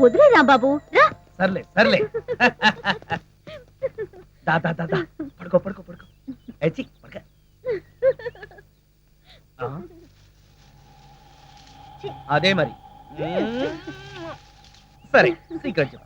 వదిలే రాంబాబు రా. సర్లే సర్లే. దాదా దాదా పడుకో పడుకో పడుకో. పడుక. అదే మరి. సరే సీక్రెట్ చెప్పు.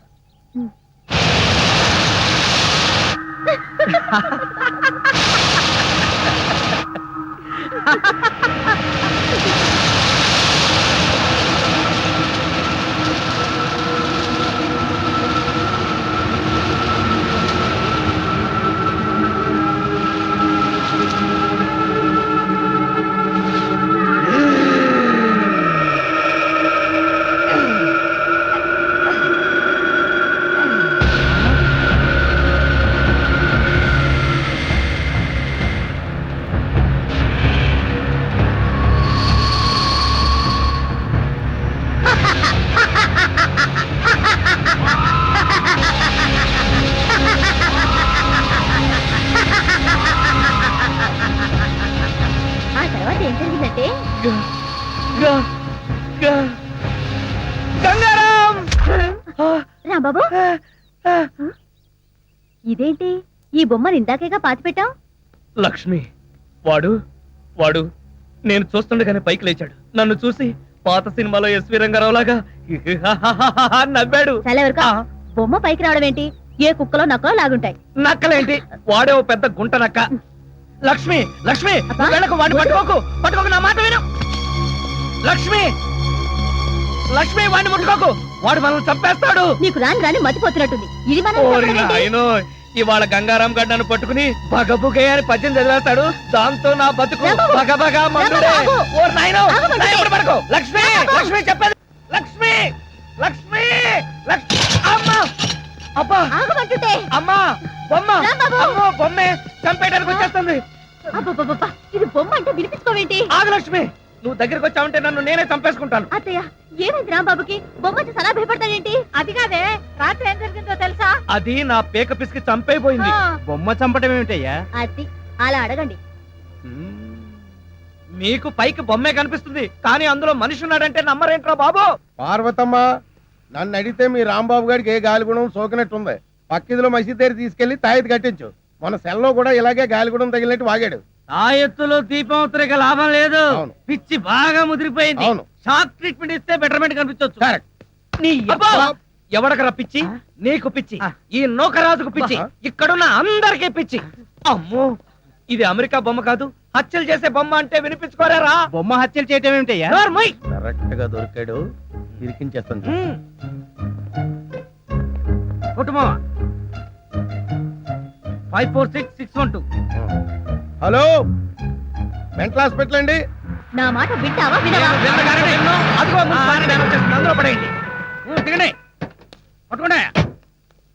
రాంబాబు ఇదేంటి ఈ బొమ్మను ఇందాకేగా పాతి పెట్టాం. లక్ష్మి వాడు వాడు నేను చూస్తుండగానే పైకి లేచాడు. నన్ను చూసి పాత సినిమాలో ఎస్వి రంగారావు లాగా నవ్వాడు. బొమ్మ పైకి రావడం ఏంటి? ఏ కుక్కలో నక్కలో లాగుంటాయి. నక్కలేంటి? వాడే ఓ పెద్ద గుంట నక్క. లక్ష్మి లక్ష్మి వెళ్ళకు, వాడిని పట్టుకోకు. పట్టుకోకు, నా మాట విను. లక్ష్మి లక్ష్మి వాడిని ముట్టుకోకు, వాడు మనల్ని చంపేస్తాడు. నీకు రాని రాని మతిపోతున్నట్టుంది. ఇది ఇవాళ గంగారాం గడ్డను పట్టుకుని బగబుగే అని పద్యం చదివేస్తాడు. దాంతో నా బతుకు బగబగా మండుడే. పడుకో లక్ష్మి. లక్ష్మి చెప్పేది. లక్ష్మి లక్ష్మి లక్ష్మి. అమ్మా అబ్బా అమ్మా బొమ్మ. అమ్మో బొమ్మే చంపేయడానికి వచ్చేస్తుంది. ఇది బొమ్మ అంటే వినిపించుకోవేంటి? ఆగు లక్ష్మి, నువ్వు దగ్గరికి వచ్చావంటే నన్ను నేనే చంపేసుకుంటాను. అత్తయ్య ఏమైంది రాంబాబుకి? బొమ్మ సలా భయపడతాడేంటి? అది కాదే, రాత్రి ఏం జరిగిందో తెలుసా? అది నా పేక పిసికి చంపైపోయింది. బొమ్మ చంపడం ఏమిటయ్యా? అది అలా అడగండి. మీకు పైకి బొమ్మే కనిపిస్తుంది, కానీ అందులో మనిషి ఉన్నాడంటే నమ్మరేంట్రా బాబు? పార్వతమ్మ, నన్ను అడిగితే మీ రాంబాబు గారికి ఏ గాలిగుణం సోకినట్టుంది. పక్కిదిలో మసీదు దగ్గర తీసుకెళ్లి తాయెత్తు కట్టించు. మన సెల్లో కూడా ఇలాగే గాలిగుణం తగిలినట్టు వాగాడు. ఆ ఎత్తులో దీపం ఉత్తరిక లాభం లేదు. పిచ్చి బాగా ముదిరిపోయింది. షాక్ ట్రీట్మెంట్ ఇస్తే బెటర్మెంట్ కనిపించవచ్చు. ఎవడకరా పిచ్చి? నీకు పిచ్చి, ఈ నౌకరాజుకు పిచ్చి, ఇక్కడున్న అందరికీ పిచ్చి. అమ్మో, ఇది అమెరికా బొమ్మ కాదు, హత్యలు చేసే బొమ్మ అంటే వినిపించుకోరారా? బొమ్మ హత్యలు చేయటం ఏమిటయ్యా? కరెక్ట్ గా దొరికాడు, ఇరికించేస్తాను. కుటుంబం 546612. హలో, మెంటల్ హాస్పిటల్ అండి. నా మాట వింటావా?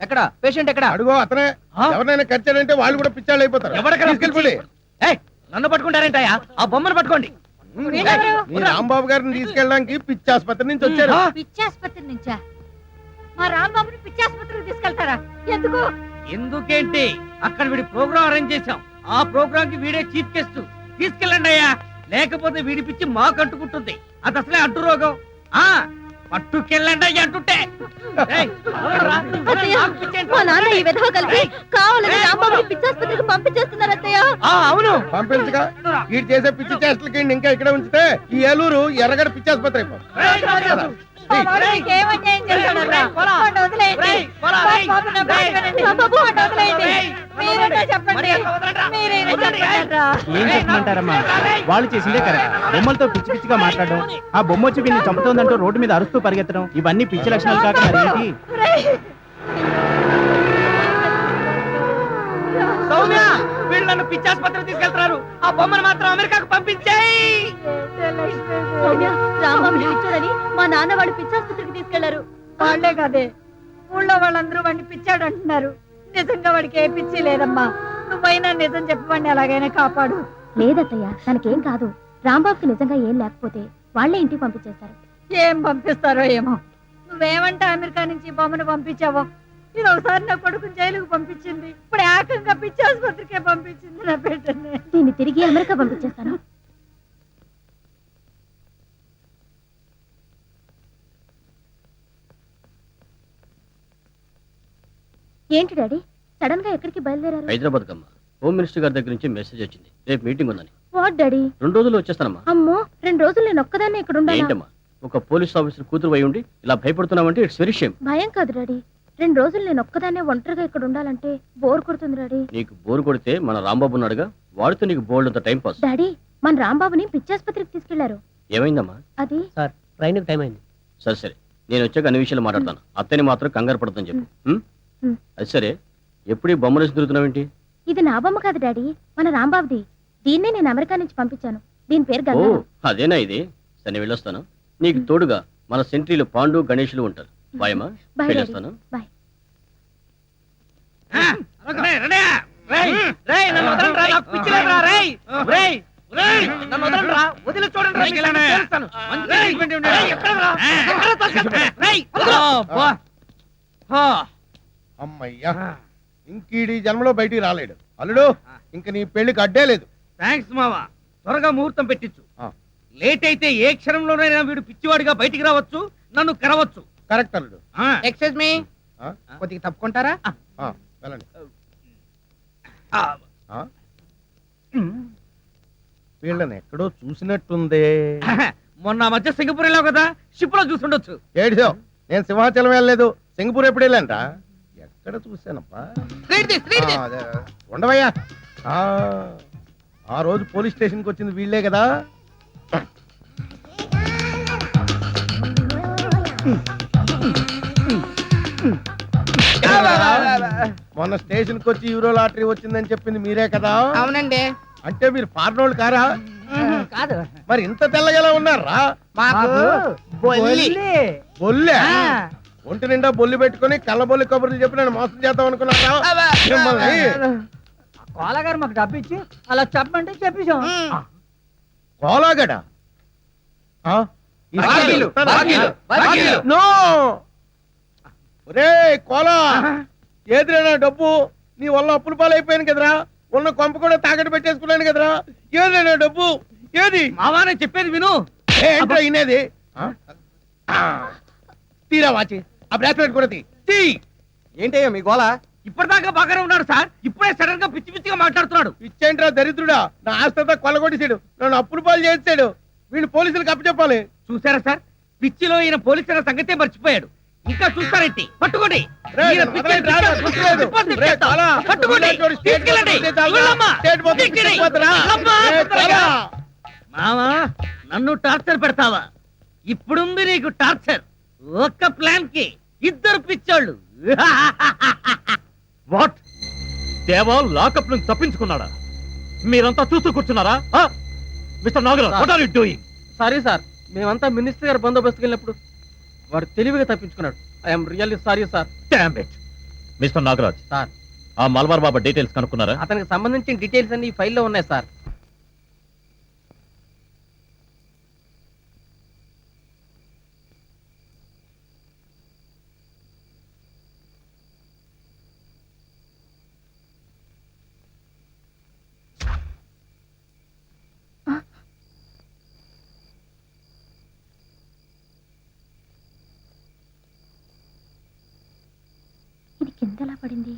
ఎక్కడ పేషెంట్? ఎక్కడ? అడుగో అతనే. ఎవరినైనా కచ్చాడంటే వాళ్ళు కూడా పిచ్చాళ్ళు అయిపోతారు. తీసుకెళ్ళి నన్ను పట్టుకుంటారేంటయ్యా? ఆ బొమ్మను పట్టుకోండి. మీ రాంబాబు గారిని తీసుకెళ్ళడానికి పిచ్చి ఆసుపత్రి నుంచి వచ్చారు. పిచ్చి ఆసుపత్రి నుంచా? మా రాంబాబుని పిచ్చి ఆసుపత్రికి తీసుకెళ్తారా? ఎందుకు? ఎందుకేంటి, అక్కడ వీడి ప్రోగ్రామ్ అరేంజ్ చేశాం. ఆ ప్రోగ్రామ్ కి వీడే చీఫ్ గెస్ట్. తీసుకెళ్ళండి అయ్యా, లేకపోతే వీడి పిచ్చి మాకు అంటుకుంటుంది. అది అసలే అంటు రోగం. పట్టుకెళ్ళండి అయ్యా అంటుంటే. అవును, పంపించగా వీడు చేసే పిచ్చి చేష్టలకి ఇంకా ఇక్కడ ఉంచితే ఈ ఏలూరు ఎర్రగడ్డ పిచ్చి ఆసుపత్రి అయిపోతుంది. ఏం చెప్పమంటారమ్మా, వాళ్ళు చేసిందే కరెక్ట్. బొమ్మలతో పిచ్చి పిచ్చిగా మాట్లాడడం, ఆ బొమ్మ వచ్చి వీళ్ళని చంపుతోందంటూ రోడ్డు మీద అరుస్తూ పరిగెత్తడం, ఇవన్నీ పిచ్చి లక్షణాలు కాక మరేంటి? సౌమ్య, వీళ్ళు నన్ను పిచ్చి ఆసుపత్రికి తీసుకెళ్తున్నారు. ఆ బొమ్మను మాత్రం అమెరికాకు పంపించేయి. చూడని మా నాన్న వాడు పిచ్చి ఆసుపత్రికి తీసుకెళ్లారు. వాళ్లే కాదే, ఊళ్ళో వాళ్ళందరూ వాడిని పిచ్చాడు అంటున్నారు. నిజంగా వాడికి ఏ పిచ్చి లేదమ్మా. నువ్వైనా నిజం చెప్పవాడిని ఎలాగైనా కాపాడు. లేదత్తయ్య, తనకేం కాదు. రాంబాబుకి నిజంగా ఏం లేకపోతే వాళ్లే ఇంటికి పంపించేస్తారు. ఏం పంపిస్తారో ఏమో. నువ్వేమంటే అమెరికా నుంచి బొమ్మను పంపించావో. ఇది ఒకసారి నా కొడుకు జైలుకు పంపించింది, ఇప్పుడు ఏకంగా పిచ్చి ఆసుపత్రికే పంపించింది నా బిడ్డని. దీన్ని తిరిగి అమెరికా పంపించేస్తాను. ఏంటి డాడీ సడన్ గా ఎక్కడికి బయలుదేరారు? హైదరాబాద్ కమ్మా. హోమ్ మినిస్టర్ గారి దగ్గర నుంచి మెసేజ్ వచ్చింది, రేపు మీటింగ్ ఉందని. What daddy? 2 రోజుల్లో వచ్చేస్తానమ్మా. అమ్మో 2 రోజులు నేను ఒక్కదాన్ని ఇక్కడ ఉండాలా? ఏంటమ్మా, ఒక పోలీస్ ఆఫీసర్ కూతురు అయి ఉండి ఇలా భయపడుతున్నామంటే ఇట్స్ వెరీ షేమ్. భయం కాదు డాడీ, 2 రోజులు నేను ఒక్కదాన్నే ఒంటరిగా ఇక్కడ ఉండాలంటే బోర్ కొడుతుంది డాడీ. నీకు బోరు కొడితే మన రాంబాబు ఉన్నాడుగా, వాడితో నీకు బోల్డ్ అంత టైం పాస్. డాడీ మన రాంబాబుని పిచ్చాసుపత్రికి తీసుకెళ్లారు. ఏమైందమ్మా? అది సార్ ట్రైన్ టైం అయింది. సరే సరే, నేను వచ్చాక అన్ని విషయాలు మాట్లాడతాను. అత్తని మాత్రం కంగారు పడుతుందని చెప్పు. అది సరే, ఎప్పుడు ఈ బొమ్మలు వేసి తిరుగుతున్నావేంటి? ఇది నా బొమ్మ కాదు డాడీ, మన రాంబాబుది. దీన్నే నేను అమెరికా నుంచి పంపించాను. దీని పేరు ఓ గంగా. అదేనా ఇది? సరే నేను వెళ్ళొస్తాను. నీకు తోడుగా మన సెంట్రీలు పాండు గణేషులు ఉంటారు. బాయమ్మా, బాయ్ డాడీ. వెళ్ళొస్తాను. బాయ్. నన్ను వదలండిరా, నాకు పిచ్చి లేదురా, రేయ్. రేయ్, రేయ్, నన్ను వదలండిరా, వదిలి చూడండిరా, మీకు అన్నీ తెలుస్తాను. మంచి ట్రీట్మెంట్ ఇవ్వండి. రేయ్, ఎక్కడరా? ఎక్కడ తోసేస్తా? రేయ్, వదలు. అమ్మయ్యా, ఇంకీడి జన్మలో బయటికి రాలేడు. అల్లుడు, ఇంక నీ పెళ్లికి అడ్డే లేదు. థ్యాంక్స్ మావా, త్వరగా ముహూర్తం పెట్టించు. ఆ. లేట్ అయితే ఏ క్షణంలోనైనా వీడు పిచ్చివాడిగా బయటికి రావచ్చు, నన్ను కరవచ్చు. కరెక్ట్ అల్లుడు. ఎక్స్క్యూజ్ మీ, ఆ? కొద్దిగా తప్పుకుంటారా? ఆ, వెళ్ళండి. ఆ? వీళ్ళని ఎక్కడో చూసినట్టుందే. మొన్న ఆ మధ్య సింగపూర్ వెళ్ళావు కదా, షిప్ లో చూసుండొచ్చు. ఏడిసో, నేను సింహాచలం వెళ్ళలేదు, సింగపూర్ ఎప్పుడు వెళ్ళానురా? ఎక్కడ చూశానప్పా? ఆ, అదే. ఉండవయ్యా. ఆ రోజు పోలీస్ స్టేషన్కి వచ్చింది వీళ్ళే కదా. మొన్న స్టేషన్ కి వచ్చి యూరో లాటరీ వచ్చిందని చెప్పింది మీరే కదా? అవునండి. అంటే మీరు పార్నోళ్ళు కారా? కాదు, మరి ఇంత తెల్లగలా ఉన్నారా? మాకు బొల్లి. బొల్లే? ఒంటి నిండా బొల్లి పెట్టుకుని కళ్ళబొల్లి కబుర్లు చెప్పి నేను మోసం చేద్దాం అనుకున్నారా? మిమ్మల్ని కోలగారు మాకు డబ్బు ఇచ్చి అలా చెప్పమంటే చెప్పేశాం. కోలాగడ? ఆ? ఈ బాకీలు, బాకీలు, బాకీలు. నో! ఒరేయ్ కోలా, ఏదిరా డబ్బు? నీ వల్ల అప్పుల పాలైపోయాను కదరా, ఉన్న కొంప కూడా తాకట్టు పెట్టేసుకున్నాను కదరా. ఏదిరా డబ్బు? ఏది? మావా నేను చెప్పేది విను. ఏంటో ఇనేది? తీరా వాచి, ఆ బ్రాస్లెట్ కూడా తీ. ఏంటయ్యా మీ గోళ? ఇప్పటిదాకా బాగానే ఉన్నాడు సార్, ఇప్పుడే సడన్ గా పిచ్చి పిచ్చిగా మాట్లాడుతున్నాడు. ఇచ్చేంట్రా దరిద్రుడా, నా ఆస్తంతా కొల్లగొట్టేశాడు, నన్ను అప్పుల పాలు చేసాడు. వీళ్ళు పోలీసులకు అప్పచెప్పాలి. చూసారా సార్, పిచ్చిలో ఈయన పోలీసుల సంగతే మర్చిపోయాడు. ఇంకా చూస్తారేంటి? పట్టుకోండి. రేయ్, ఈయన నన్ను పిచ్చి వదలండి, రారా, పిచ్చి గుర్తులేదు. డిపాజిట్ రేయ్, చేస్తాం. చాలా. పట్టుకోండి. వీళ్ళని చూడు, స్టేట్ తీసుకెళ్ళండి. పోలీసులు చేద్దాం. వెళ్ళమ్మా. స్టేట్ పోలీసులు తీసుకెళ్ళి. తీసుకుపోతారా? వెళ్ళమ్మా. రేయ్, తొందరగా. చాలా. మావా నన్ను టార్చర్ పెడతావా? ఇప్పుడుంది నీకు టార్చర్. ఒక్క ప్లాన్ కి 2 పిచ్చోళ్ళు. వాట్? దేవా లాకప్ నుంచి తప్పించుకున్నాడా? మీరంతా చూస్తూ కూర్చున్నారా? Mister Nagaraj, what are you doing? Sorry sir, మేమంతా మినిస్టర్ గారు బందోబస్తుకి వెళ్ళినప్పుడు వాడు తెలివిగా తప్పించుకున్నాడు. I'm really sorry sir. Damn it. Mister Nagaraj, sir, ఆ మల్బార్ బాబా డీటెయిల్స్ కనుక్కున్నారా? అతనికి సంబంధించిన డీటెయిల్స్ అన్ని ఈ ఫైల్లో ఉన్నాయి సార్. ఇది కిందలా పడింది.